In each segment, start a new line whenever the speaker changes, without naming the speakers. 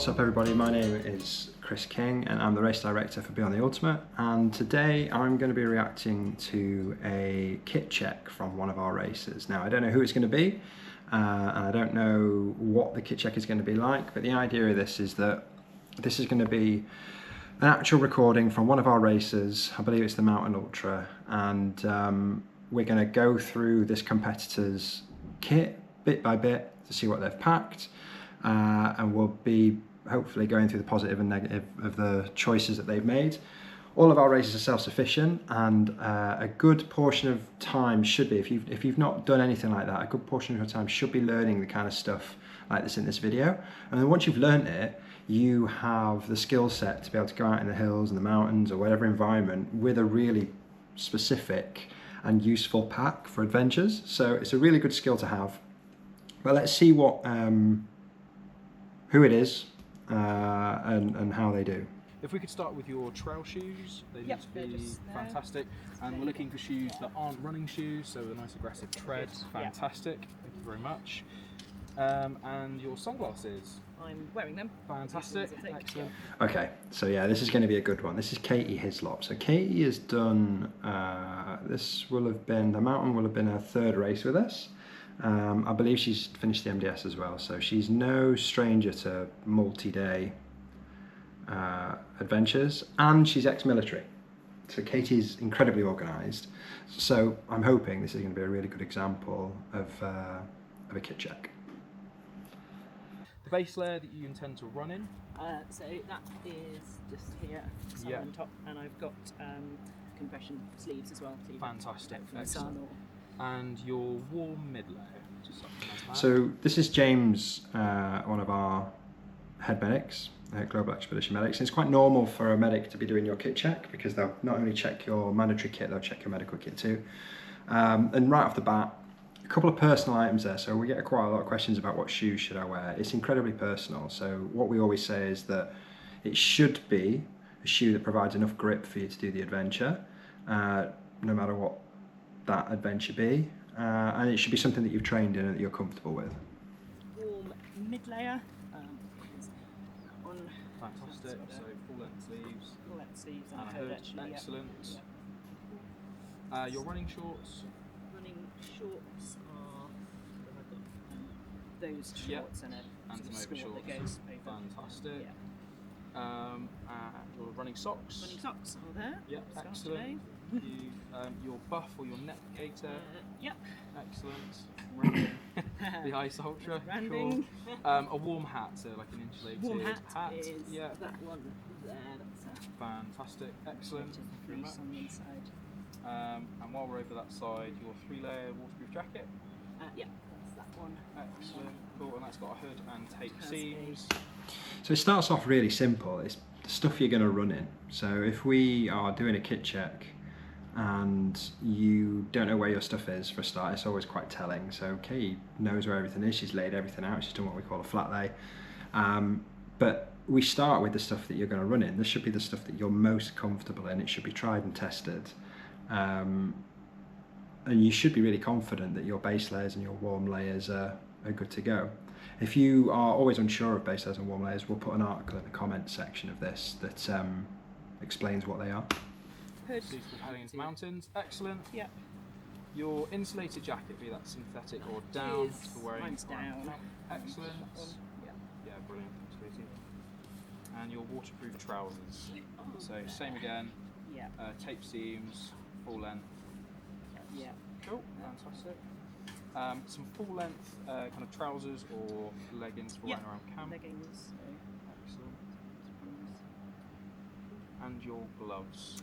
What's up everybody, my name is Kris King and I'm the race director for Beyond the Ultimate, and today I'm going to be reacting to a kit check from one of our races. Now I don't know who it's going to be and I don't know what the kit check is going to be like, but the idea of this is that this is going to be an actual recording from one of our races. I believe it's the Mountain Ultra, and we're going to go through this competitor's kit bit by bit to see what they've packed. And we'll be hopefully going through the positive and negative of the choices that they've made. All of our races are self-sufficient, and a good portion of time should be, if you've not done anything like that, a good portion of your time should be learning the kind of stuff like this in this video. And then once you've learned it, you have the skill set to be able to go out in the hills and the mountains or whatever environment with a really specific and useful pack for adventures. So it's a really good skill to have. But let's see what who it is and how they do.
If we could start with your trail shoes, they need to be fantastic. And we're looking for shoes that aren't running shoes, so a nice aggressive tread, fantastic. Thank you very much. And your sunglasses.
I'm wearing them.
Fantastic, excellent.
Okay, so yeah, this is going to be a good one. This is Katie Hislop. So Katie has done, this will have been, the mountain will have been her third race with us. I believe she's finished the MDS as well, so she's no stranger to multi-day adventures, and she's ex-military. So Katie's incredibly organised. So I'm hoping this is going to be a really good example of a kit check.
The base layer that you intend to run in?
So that is just here, on top, and I've got compression sleeves as well. So
Fantastic,
from the sun or...
And your warm mid layer, which is something like that.
So this is James, one of our head medics, Global Expedition medics. It's quite normal for a medic to be doing your kit check, because they'll not only check your mandatory kit, they'll check your medical kit too. And right off the bat, a couple of personal items there. So we get quite a lot of questions about what shoes should I wear. It's incredibly personal. So what we always say is that it should be a shoe that provides enough grip for you to do the adventure, no matter what that adventure be, and it should be something that you've trained in and that you're comfortable with.
Warm mid layer. On
Fantastic, so full length sleeves.
Full length sleeves
And a hood, excellent. Your running shorts.
Running shorts are, I've got those shorts and a
some
sort of
over
skirt that goes over.
Fantastic.
Yeah.
And your running socks.
Running socks are there.
Yep, excellent. Your buff or your neck gaiter.
Yep.
Excellent. The Ice Ultra.
Cool.
A warm hat, so like an insulated
Warm hat is
that
one there. That's
fantastic. Excellent.
Fleece on the inside.
And while we're over that side, your 3-layer waterproof jacket.
Yeah, that's that one.
Excellent. Cool. And that's got a hood and tape seams.
So it starts off really simple. It's the stuff you're going to run in. So if we are doing a kit check and you don't know where your stuff is, for a start, it's always quite telling. So Katie knows where everything is, she's laid everything out, she's done what we call a flat lay. But we start with the stuff that you're going to run in. This should be the stuff that you're most comfortable in. It should be tried and tested. And you should be really confident that your base layers and your warm layers are good to go. If you are always unsure of base layers and warm layers, we'll put an article in the comments section of this that explains what they are.
Hood.
Suitable for heading into mountains. Excellent.
Yeah.
Your insulated jacket, be that synthetic or down, for wearing.
Mine's down.
Excellent.
Yeah.
Yeah, brilliant. And your waterproof trousers. So same again.
Yeah.
Tape seams, full length.
Yeah.
Cool. Fantastic. Some full length kind of trousers or leggings for running around camp.
Leggings.
Excellent. And your gloves.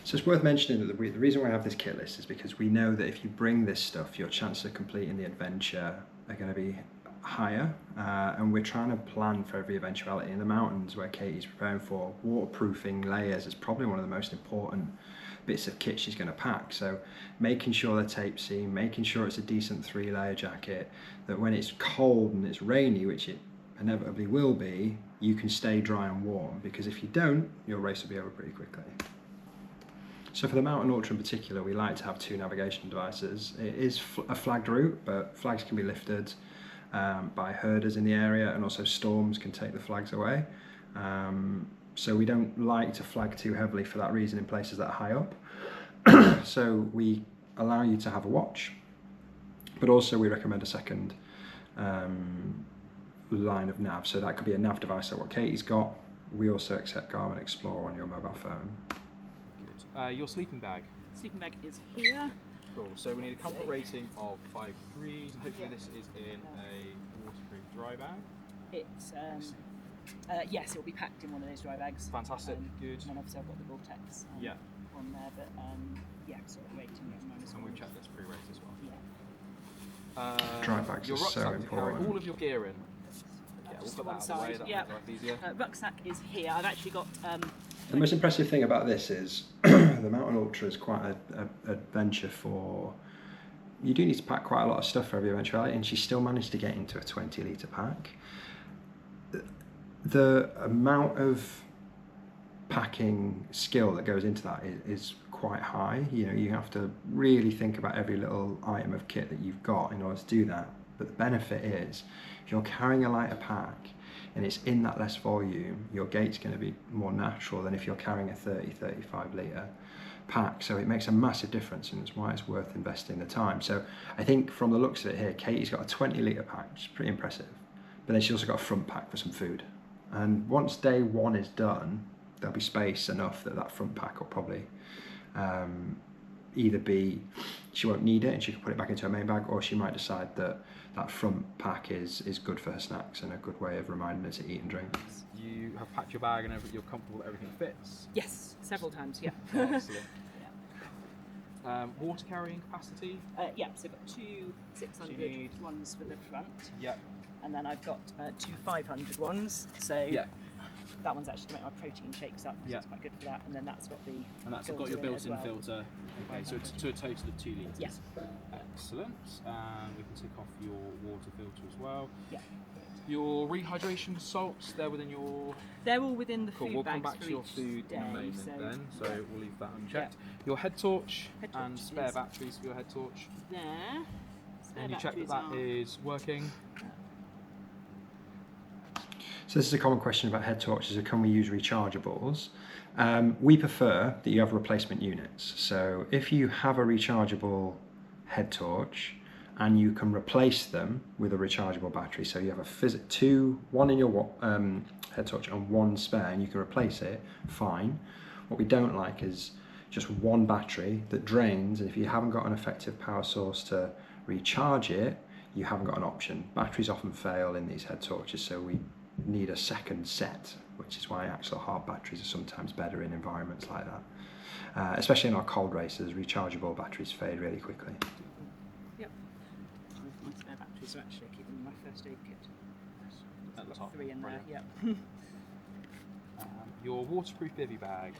So it's worth mentioning that the reason why I have this kit list is because we know that if you bring this stuff, your chances of completing the adventure are going to be higher, and we're trying to plan for every eventuality. In the mountains where Katie's preparing for, waterproofing layers is probably one of the most important bits of kit she's going to pack. So making sure the tape seam, making sure it's a decent 3-layer jacket, that when it's cold and it's rainy, which it inevitably will be, you can stay dry and warm, because if you don't, your race will be over pretty quickly. So for the Mountain Ultra in particular, we like to have 2 navigation devices. It is a flagged route, but flags can be lifted. by herders in the area, and also storms can take the flags away. So we don't like to flag too heavily for that reason in places that are high up. So we allow you to have a watch, but also we recommend a second line of nav. So that could be a nav device like what Katie's got. We also accept Garmin Explorer on your mobile phone.
Good. Your sleeping bag.
Sleeping bag is here.
Cool. So we need a comfort rating of 5 degrees. Hopefully this is in a waterproof dry bag.
It's yes, it will be packed in one of those dry bags.
Fantastic. Good.
And then obviously I've got the Gore-Tex on there, but yeah, sort of rating of -4.
And we've checked this pre-race as well.
Yeah.
Dry bags
your
are so
rucksack to carry
important.
all of your gear in. Yeah, we'll
Just
put
to
that
one
out of the way.
side,
That'll
yeah.
make life easier.
Rucksack is here. I've actually got.
The most impressive thing about this is the Mountain Ultra is quite an adventure for. You do need to pack quite a lot of stuff for every eventuality, and she still managed to get into a 20-litre pack. The amount of packing skill that goes into that is quite high. You know, you have to really think about every little item of kit that you've got in order to do that. But the benefit is, if you're carrying a lighter pack and it's in that less volume, your gait's going to be more natural than if you're carrying a 30-35 litre pack. So it makes a massive difference, and it's why it's worth investing the time. So I think from the looks of it here, Katie's got a 20-litre pack, which is pretty impressive. But then she's also got a front pack for some food. And once day one is done, there'll be space enough that that front pack will probably either be, she won't need it and she can put it back into her main bag, or she might decide that that front pack is good for her snacks and a good way of reminding her to eat and drink.
You have packed your bag and you're comfortable that everything fits?
Yes, several times. Yeah.
Excellent. Water carrying capacity?
Yeah, so I've got 2 600 ones for the front.
Yep.
And then I've got 2 500 ones. So
Yeah.
that one's actually to make my protein shakes up, so it's quite good for that. And then that's got the
got your built-in
well.
filter. Okay, so it's to a total of 2 litres.
Yeah.
Excellent. And we can tick off your water filter as well.
Yeah.
Your rehydration salts, they're within your...
They're all within the
Cool,
food
we'll
bags
come back
for
to your
each
food
day,
in a moment then, so
yeah.
we'll leave that unchecked. Your head torch
Head torch
and spare
is
batteries for your head torch.
There. Spare
And you check that
batteries
that
are-
is working.
So this is a common question about head torches, can we use rechargeables? We prefer that you have replacement units. So if you have a rechargeable head torch and you can replace them with a rechargeable battery, so you have one in your head torch and one spare, and you can replace it, fine. What we don't like is just one battery that drains, and if you haven't got an effective power source to recharge it, you haven't got an option. Batteries often fail in these head torches, so we need a second set, which is why actual hard batteries are sometimes better in environments like that. Especially in our cold races, rechargeable batteries fade really quickly.
Yep. My spare batteries are actually keeping in my first aid kit.
At the
I've got
top,
3 in there,
brilliant.
yeah.
Your waterproof bivy bag.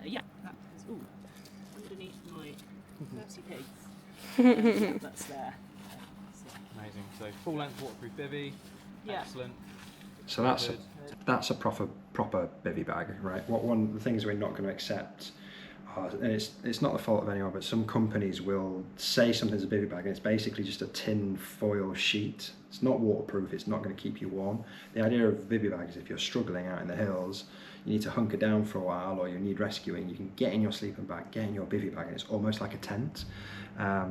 Yeah, that is underneath my Mercy Pigs. Yeah, that's there.
Amazing. So full length waterproof bivy.
Yeah.
Excellent.
So that's a proper bivy bag, right? One of the things we're not going to accept, and it's not the fault of anyone, but some companies will say something's a bivy bag and it's basically just a tin foil sheet. It's not waterproof, it's not going to keep you warm. The idea of bivy bags is if you're struggling out in the hills, you need to hunker down for a while or you need rescuing, you can get in your sleeping bag, get in your bivy bag, and it's almost like a tent.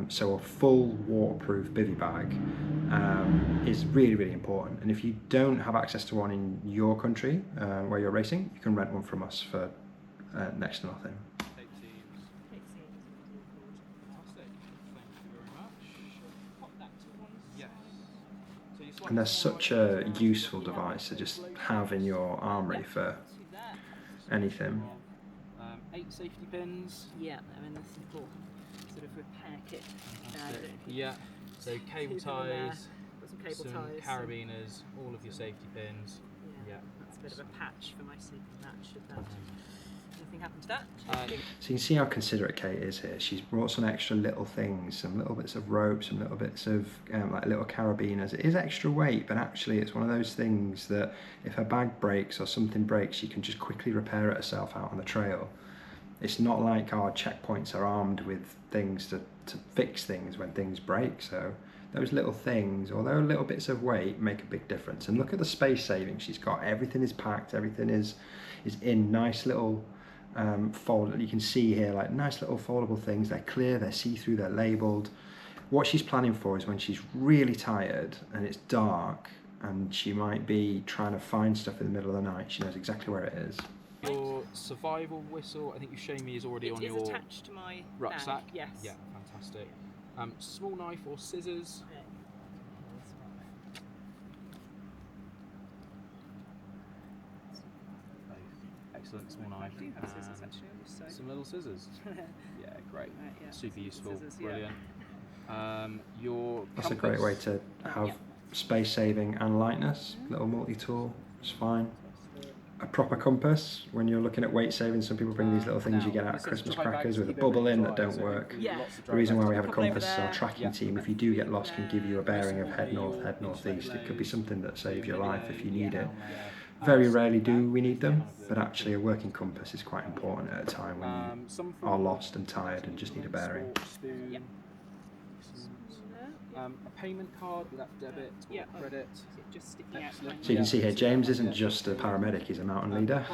So a full waterproof bivy bag is really, really important. And if you don't have access to one in your country where you're racing, you can rent one from us for next to nothing.
Fantastic. Thank you very much.
Pop that to one
Yes. So you swipe
And they're
the
such
slide.
a useful device to just have in your armoury for
to that.
anything.
8 safety pins.
Yeah, they're in this little sort of repair kit.
Fantastic. Yeah. So cable
Two of them there.
ties,
Got some cable
some
ties.
carabiners, all of your safety pins.
Yeah,
Yeah.
that's a bit of a patch for my sleeping mat. Should that anything happen to that?
Uh,
So you can see how considerate Kate is here. She's brought some extra little things, some little bits of rope, some little bits of like little carabiners. It is extra weight, but actually it's one of those things that if her bag breaks or something breaks, she can just quickly repair it herself out on the trail. It's not like our checkpoints are armed with things to fix things when things break, so those little things, although little bits of weight, make a big difference. And look at the space saving she's got. Everything is packed, everything is in nice little fold. You can see here, like, nice little foldable things. They're clear, they're see-through, they're labelled. What she's planning for is when she's really tired and it's dark and she might be trying to find stuff in the middle of the night, she knows exactly where it is.
Your survival whistle, I think you've shown me, is already on your
attached to my
rucksack.
Bag, yes.
Yeah, fantastic. Small knife or scissors. Excellent, small knife.
I do have scissors actually.
Some little scissors. Yeah, great.
Yeah.
Super useful.
Scissors,
Brilliant. Your
That's
compass.
a great way to have space saving and lightness. Little multi-tool, it's fine. A proper compass, when you're looking at weight saving, some people bring these little things you get out of Christmas crackers with a bubble in that don't work.
Yeah.
The reason why we have a
Couple over
compass is our
there.
tracking team, if you do get lost, can give you a bearing of head north, head northeast. It could be something that saves your life if you need it. Very rarely do we need them, but actually a working compass is quite important at a time when you are lost and tired and just need a bearing.
Spoon. A payment card, would that debit or credit?
Just sticking out.
So you can see here, James isn't just a paramedic, he's a mountain leader.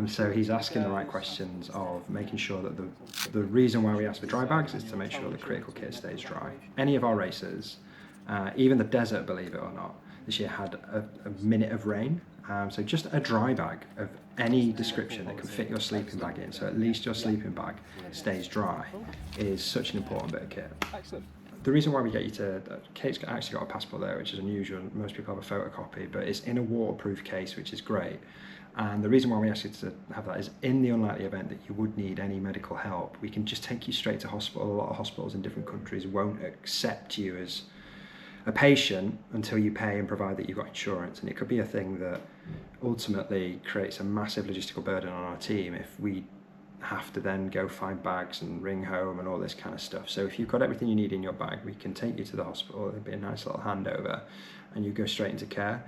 So he's asking the right questions of making sure that the reason why we ask for dry bags is to make sure the critical kit stays dry. Any of our races, even the desert, believe it or not, this year had a minute of rain. So just a dry bag of any description that can fit your sleeping bag in, so at least your sleeping bag stays dry, is such an important bit of kit.
Excellent.
The reason why we get you to, Kate's actually got a passport there, which is unusual. Most people have a photocopy, but it's in a waterproof case, which is great. And the reason why we ask you to have that is, in the unlikely event that you would need any medical help, we can just take you straight to hospital. A lot of hospitals in different countries won't accept you as a patient until you pay and provide that you've got insurance. And it could be a thing that ultimately creates a massive logistical burden on our team if we have to then go find bags and ring home and all this kind of stuff. So if you've got everything you need in your bag, we can take you to the hospital. It'll be a nice little handover and you go straight into care.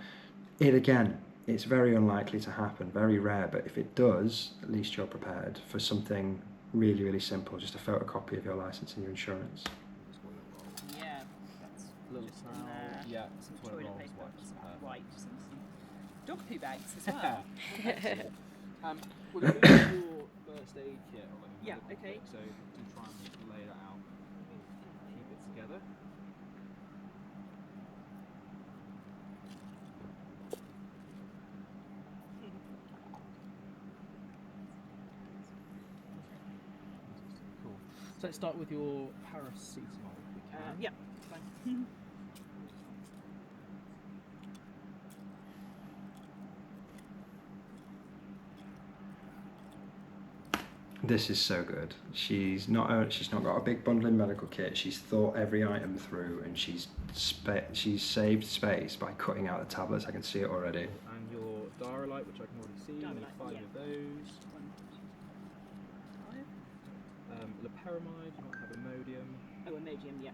It's very unlikely to happen, very rare, but if it does, at least you're prepared for something really, really simple, just a photocopy of your license and your insurance.
Yeah, that's
Little
just
towel, yeah, some toilet rolls,
paper,
wipes,
some wipes, and some dog poo bags as well.
We're going to do your first aid kit.
Yeah, okay.
So to try and lay that out, keep it together. Cool. So let's start with your paracetamol. If we can.
Yeah, fine.
This is so good. She's not got a big bundling medical kit. She's thought every item through, and she's saved space by cutting out the tablets. I can see it already.
And your Diarylite, which I can already see. You need 5 of those. Loperamide, you might have Imodium.
Oh, Imodium, yeah.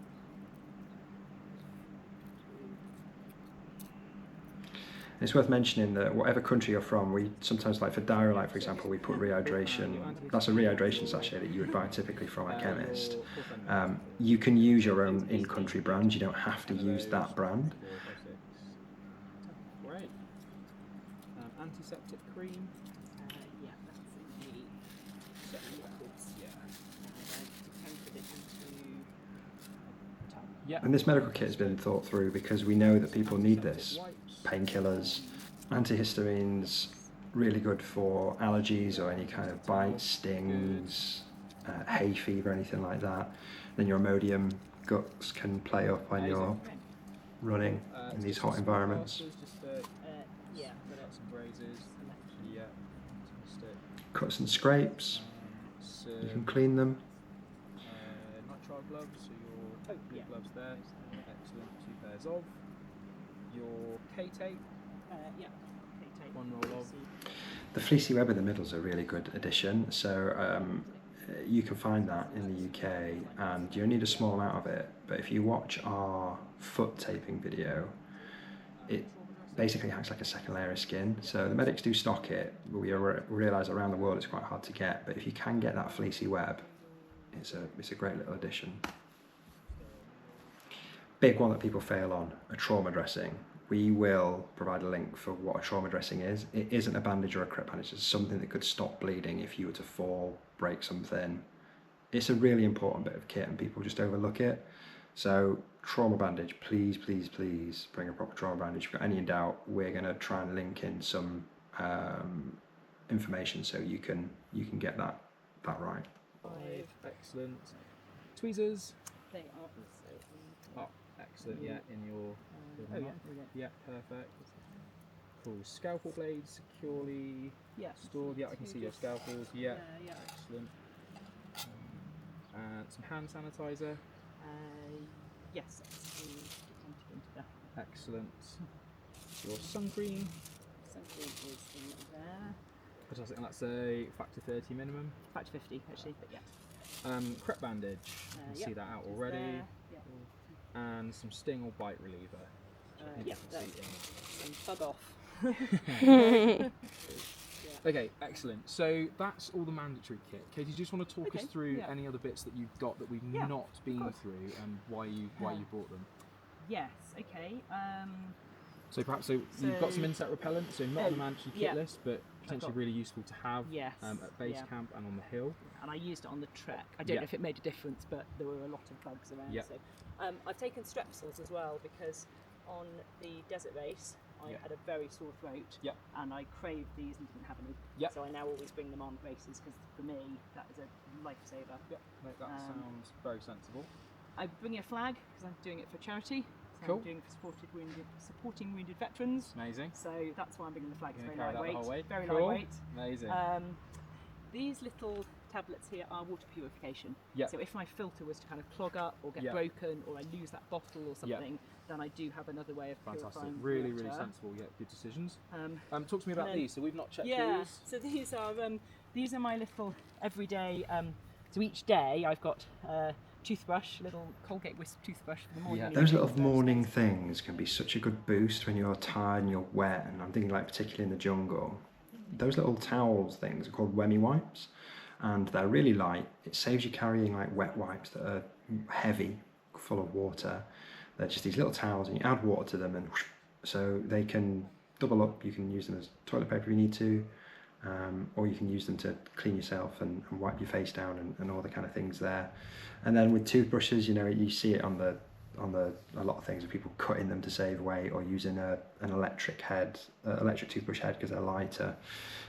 It's worth mentioning that whatever country you're from, we sometimes, like for Diarylite, for example, we put rehydration. That's a rehydration sachet that you would buy typically from a chemist. You can use your own in-country brand. You don't have to use that brand.
Great. Antiseptic cream.
Yeah, that's in the liquids.
Yeah.
Decanted it into
Yeah.
And this medical kit has been thought through because we know that people need this. Painkillers, antihistamines, really good for allergies or any kind of bites, stings, hay fever, anything like that. Then your Imodium guts can play up when you're running in these hot environments.
yeah,
Some grazes. Yeah. Fantastic.
Cuts and scrapes, you can clean them.
Nitrile gloves, so your gloves there. Excellent. 2 pairs of. Your K-tape.
yeah, K-tape.
1 roll of.
The fleecy web in the middle is a really good addition. So you can find that in the UK, and you only need a small amount of it. But if you watch our foot taping video, it basically acts like a second layer of skin. So the medics do stock it, but we realise around the world it's quite hard to get. But if you can get that fleecy web, it's a great little addition. big one that people fail on, a trauma dressing. We will provide a link for what a trauma dressing is. It isn't a bandage or a crypt bandage. It's something that could stop bleeding if you were to fall, break something. It's a really important bit of kit and people just overlook it. So trauma bandage, please, please, please bring a proper trauma bandage. If you've got any in doubt, we're going to try and link in some information so you can get that right.
5, excellent. Tweezers.
They are also
Oh, excellent. Yeah, in your.
oh yeah, there we go.
Yeah, perfect. Cool. Scalpel blades securely
Yeah.
stored. Yeah, I can see your scalpels. Yeah,
yeah.
excellent. And some hand sanitizer.
Yes, that's the into there.
Excellent. Your sun cream.
Sun cream is in there.
Fantastic. And that's a factor 30 minimum.
Factor 50 actually, but yeah.
Crepe bandage. You can see that out already.
There. Yeah.
And some sting or bite reliever.
Yeah,
Can see
and bug off.
Okay, excellent. So that's all the mandatory kit. Katie, do you just want to talk us through
yeah.
any other bits that you've got that we've
Yeah,
not been
course.
through and why you bought them?
Yes, okay.
So perhaps you've got some insect repellent, so not on the mandatory kit
yeah.
list, but potentially really useful to have
Yes,
at base
yeah.
camp and on the hill.
And I used it on the trek. I don't
Yeah.
know if it made a difference, but there were a lot of bugs around.
Yeah.
So I've taken strepsils as well because on the desert race I
Yeah.
had a very sore throat
Yeah.
and I craved these and didn't have any.
Yeah.
So I now always bring them on races because for me that is a lifesaver.
Yeah, no, that sounds very sensible.
I bring a flag because I'm doing it for charity. So
Cool.
I'm doing it for supporting wounded veterans.
Amazing.
So that's why I'm bringing the flag. It's
You're
very
gonna carry that the whole way?
lightweight. Very
Cool.
lightweight.
Amazing.
These little tablets here are water purification.
Yeah.
So if my filter was to kind of clog up or get
Yeah.
broken or I lose that bottle or something, then I do have another way of
Fantastic.
purifying
Really,
water.
really sensible. Yeah, good decisions.
Um,
Talk to me about
then-
these. So we've not checked
yeah.
these.
So these are my little everyday. So each day I've got a toothbrush, a little Colgate Wisp toothbrush for the morning.
Yeah,
and
those
evening.
little morning things can be such a good boost when you're tired and you're wet, and I'm thinking like particularly in the jungle. Those little towels things are called Wemmy wipes, and they're really light. It saves you carrying like wet wipes that are heavy, full of water. They're just these little towels and you add water to them and whoosh, so they can double up. You can use them as toilet paper if you need to, or you can use them to clean yourself and wipe your face down and all the kind of things there. And then with toothbrushes, you know, you see it on a lot of things of people cutting them to save weight or using an electric toothbrush head because they're lighter.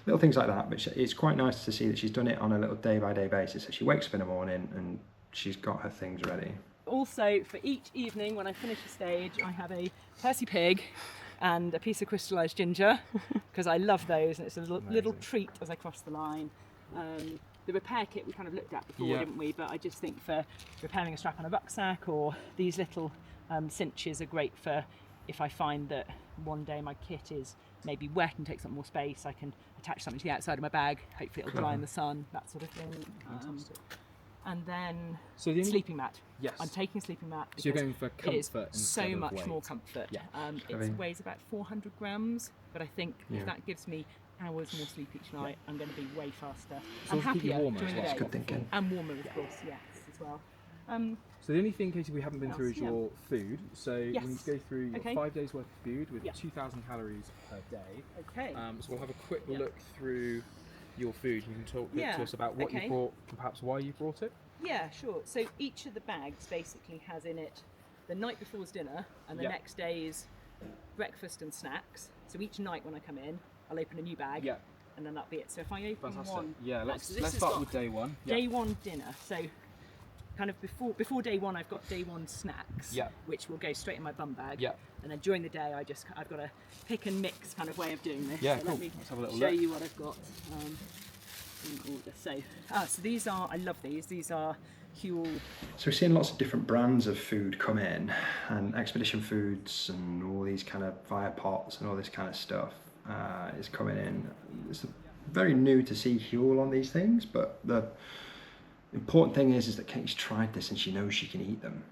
Little things like that, but it's quite nice to see that she's done it on a little day-by-day basis. So she wakes up in the morning and she's got her things ready.
Also, for each evening when I finish a stage, I have a Percy pig and a piece of crystallised ginger because I love those, and it's a little treat as I cross the line. The repair kit we kind of looked at before, didn't we? But I just think for repairing a strap on a rucksack, or these little cinches are great for if I find that one day my kit is maybe wet and takes up more space, I can attach something to the outside of my bag, hopefully it'll dry in the sun, that sort of thing.
Fantastic.
And then
So the
sleeping mat.
Yes.
I'm taking a sleeping mat
So you're
because
going for
it is
comfort
so
instead of
much
weight.
more comfort.
Yeah.
It weighs about 400 grams, but I think
Yeah.
if that gives me hours more sleep each night, I'm going to be way faster.
So
I'm
it'll keep you
happier
warmer
during
as
the
well.
day.
Good thinking.
And warmer, of course, yes, as well.
So the only thing, Katie, we haven't been
What
through
else?
is your food. So
Yes.
we need to go through your
Okay.
5 days worth of food with
Yeah.
2,000 calories per day.
Okay.
So we'll have a quick
Yeah.
look through your food. You can talk
Yeah,
to us about what
okay.
you brought and perhaps why you brought it.
Yeah, sure. So each of the bags basically has in it the night before's dinner and the
Yeah.
next day's breakfast and snacks. So each night when I come in, I'll open a new bag.
Yeah.
And then that'll be it. So if I open
Fantastic.
one,
Yeah,
so
let's
this has
start
got
with day one. Yeah.
Day one dinner. So kind of before day one, I've got day one snacks,
Yeah.
which will go straight in my bum bag.
Yeah.
And then during the day, I've got a pick and mix kind of way of doing this.
Yeah,
so
cool.
Let me
Let's have a little
show
look.
you what I've got in order. So these are, I love these. These are Huel.
So we're seeing lots of different brands of food come in, and Expedition Foods and all these kind of via pots and all this kind of stuff is coming in. It's very new to see Huel on these things, but the important thing is that Kate's tried this and she knows she can eat them,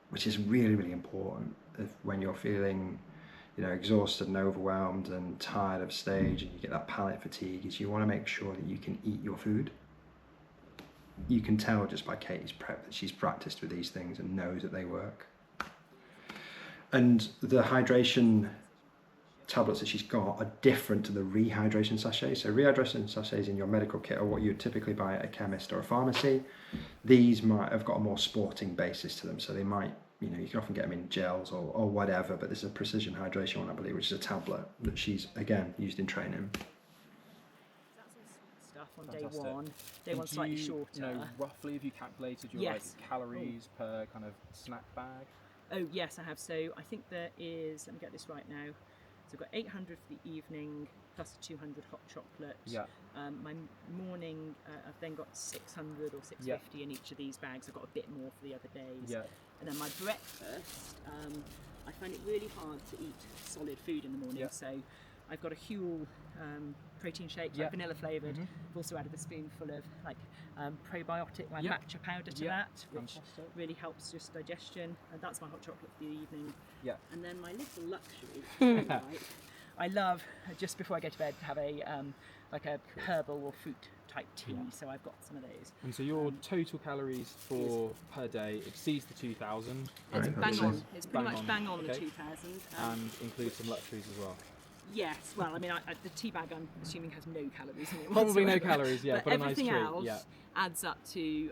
which is really, really important. When you're feeling, you know, exhausted and overwhelmed and tired of stage and you get that palate fatigue, is you want to make sure that you can eat your food. You can tell just by Katie's prep that she's practiced with these things and knows that they work. And the hydration tablets that she's got are different to the rehydration sachets. So rehydration sachets in your medical kit are what you'd typically buy at a chemist or a pharmacy. These might have got a more sporting basis to them, so they might, you know, you can often get them in gels or whatever, but this is a precision hydration one, I believe, which is a tablet that she's, again, used in training.
Stuff on
Fantastic.
day one. Day
And
one
do
slightly
you
shorter.
know roughly, have you calculated your
Yes.
like, calories per kind of snack bag?
Oh yes, I have. So I think there is, let me get this right now. So I've got 800 for the evening plus 200 hot chocolate.
Yeah.
My morning, I've then got 600 or 650 in each of these bags. I've got a bit more for the other days.
Yeah.
And then my breakfast, I find it really hard to eat solid food in the morning.
Yeah.
So I've got a Huel protein shake,
Yeah.
like vanilla flavoured.
Mhm.
I've also added a spoonful of like probiotic, like
Yeah.
matcha powder to
Yeah.
that, which
Fantastic.
really helps just digestion. And that's my hot chocolate for the evening.
Yeah.
And then my little luxury, I love just before I go to bed to have a like a herbal or fruit type tea.
Yeah.
So I've got some of those.
And so your total calories for per day exceeds the 2,000
It's
Right,
bang
that's
on.
it.
It's pretty
Bang
much
on,
bang on
okay.
the 2,000.
and includes some luxuries as well.
Yes, well, I mean, the tea bag I'm assuming has no calories in it.
Probably no
whatsoever.
calories, yeah,
but
but a nice
everything
treat,
else
yeah.
adds up to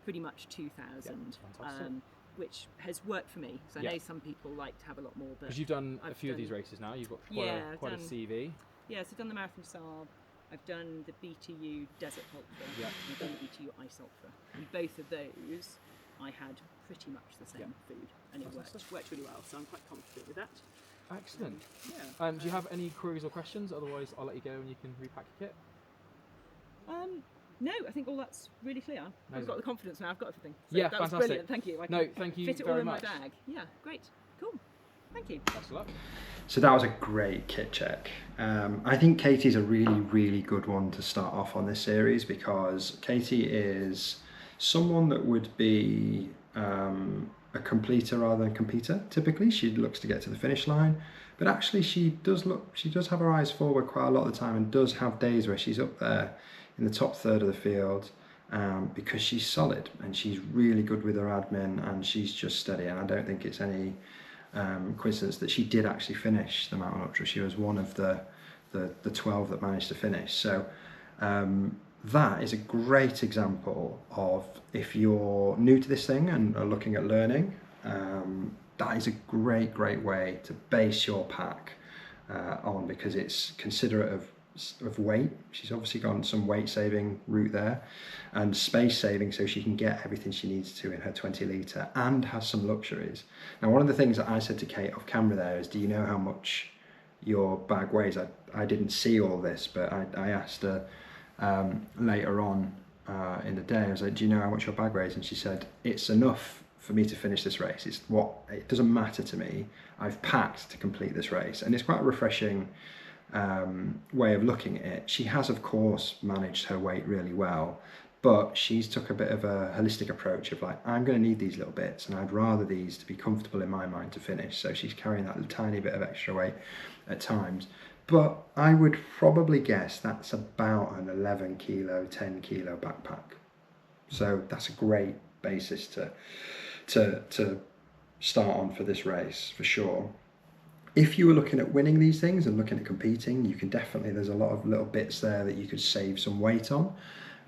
pretty much 2,000,
Yeah, fantastic.
which has worked for me. So I
Yeah.
know some people like to have a lot more, but
Because you've done a
I've
few of
done-
these races now, you've got
Yeah, I've
quite a
done-
CV.
yeah, so I've done the Marathon Saab, I've done the BTU Desert Ultra,
Yeah.
and I've done the BTU Ice Ultra. And both of those, I had pretty much the same
Yeah.
food, and it
Fantastic.
worked really well. So I'm quite confident with that.
Excellent.
Yeah.
Do you have any queries or questions? Otherwise, I'll let you go and you can repack your kit.
No, I think all that's really clear. I've
Amazing.
got the confidence now. I've got everything. So
Yeah,
that was
fantastic.
brilliant. Thank you. I
No,
can
thank you
fit it all
very
in
much.
my bag. Yeah, great. Cool. Thank you.
Best of luck.
So that was a great kit check. I think Katie's a really, really good one to start off on this series because Katie is someone that would be a completer rather than completer. Typically, she looks to get to the finish line, but actually she does have her eyes forward quite a lot of the time and does have days where she's up there in the top third of the field because she's solid and she's really good with her admin and she's just steady. And I don't think it's any coincidence that she did actually finish the Mountain Ultra. She was one of the 12 that managed to finish. So that is a great example of, if you're new to this thing and are looking at learning, that is a great way to base your pack on, because it's considerate of weight. She's obviously gone some weight saving route there and space saving, so she can get everything she needs to in her 20 litre and has some luxuries. Now, one of the things that I said to Kate off camera there is, do you know how much your bag weighs? I didn't see all this, but I asked her later on in the day. I was like, do you know how much your bag weighs? And she said, it's enough for me to finish this race. It doesn't matter to me. I've packed to complete this race. And it's quite a refreshing way of looking at it. She has, of course, managed her weight really well, but she's took a bit of a holistic approach of like, I'm going to need these little bits and I'd rather these to be comfortable in my mind to finish. So she's carrying that tiny bit of extra weight at times. But I would probably guess that's about an 11 kilo, 10 kilo backpack. So that's a great basis to start on for this race, for sure. If you were looking at winning these things and looking at competing, you can definitely, there's a lot of little bits there that you could save some weight on.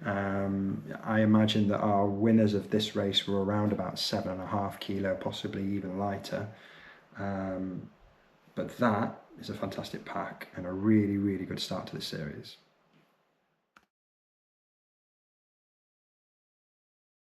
I imagine that our winners of this race were around about 7.5 kilo, possibly even lighter. But that is a fantastic pack and a really, really good start to this series.